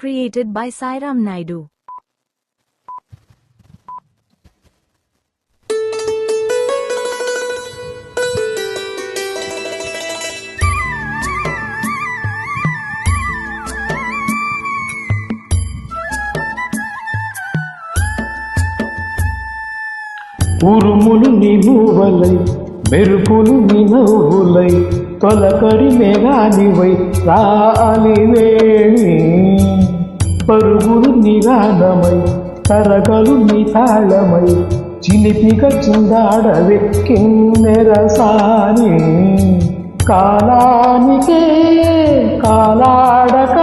created by Sairam Naidu. ఉరుములు నిలువలై మెరుపులు నినవులై తొలకరి మేఘానివై రాలివేణి పరుగులు నిరానమై తరగలు నితాళమై చిలిపిగా చిందాడవే కిన్నెరసాని కాలానికే కాలాడక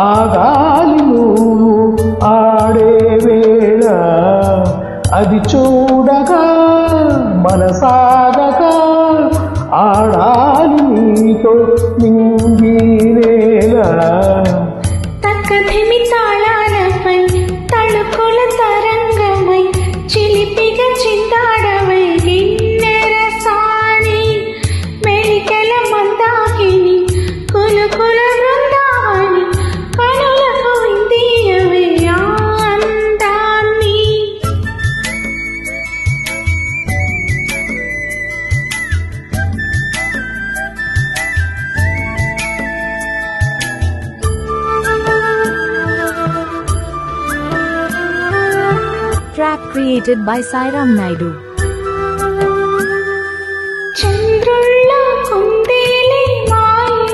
ఆగాలి నువ్వు ఆడే వేళ అది చూడగా మనసాగగా ఆడాలి నీతో నింగినేలా తక్కధిమి తాళాలపై తళుకుల తరంగమై చిలిపిగా చిందాడవై గిన్నెరసాని మెలికెల మందాకిని కులుకుల బృందావని కనులకు విందీయవే అందాన్ని Track created by Sairam Naidu. చంద్రుల్లో కుందేలే మా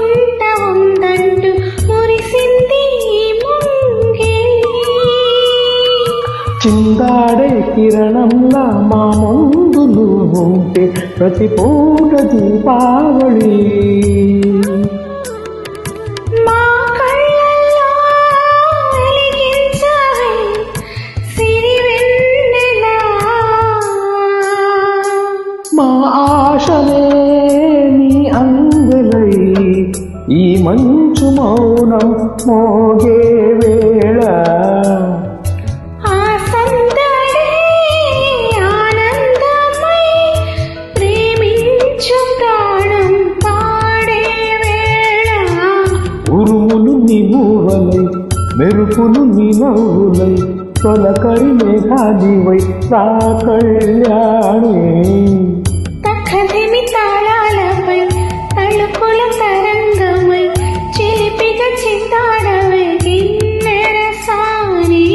ఇంట ఉందంటూ మురిసింది ముంగిలి చిందాడే కిరణంలా మా ముందు నువ్వుంటే ప్రతి పూట దీపావళి మా కళ్ళల్లో వెలిగించవే సిరివెన్నెలా మా ఆశలే నీ అందలై ఈ మంచు మౌనం మోగే వేళ ఆ సందడే ఆనందమై ప్రేమించు ప్రాణం పాడే వేళ ఉరుములు నిలువలై మెరుపులు నినవులై తొలకరి మేఘానివై రా కళ్యాణి తక్కధిమి తాళాలపై తళుకుల తరంగమై చిలిపిగా చిందాడవే గిన్నెరసాని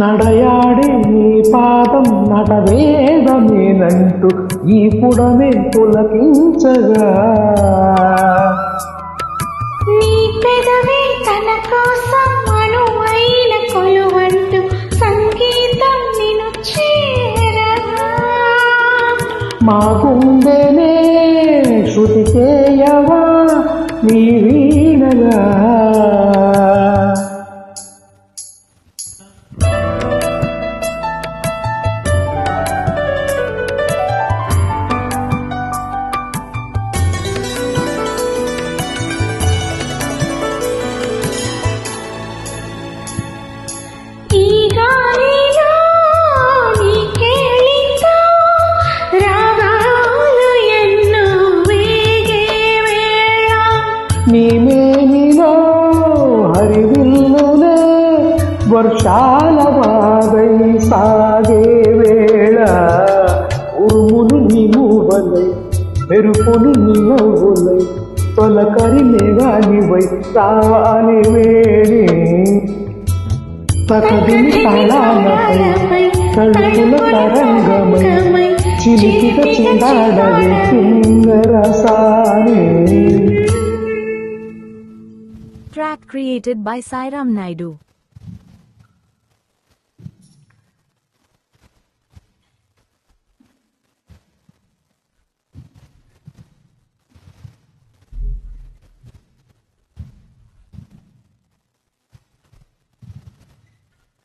నడయాడే నీ పాదం నటవేదమేనంటూ ఈ పుడమే పులకించగా నీ పెదవే తన కోసం అనువైన కొలువంటూ సంగీతం నిన్ను చేరగా మా గుండెనే శృతి చేయవా నీ వీణగా ఈ గాలిలో నీ కేళితో రాగాలు ఎన్నో వేగే వేళ నీ మేనిలో హరివిల్లులే వర్షాల వాగై సాగే వేళ ఉరుములు నిలువలై మెరుపులు నిలవులై తొలకరి మేఘానివై రాలి వేడి తకదిని తాళాలపై తళుకుల తరంగమై చిలిపిగా చిందాడవే Kinnerasani Track created by Sairam Naidu.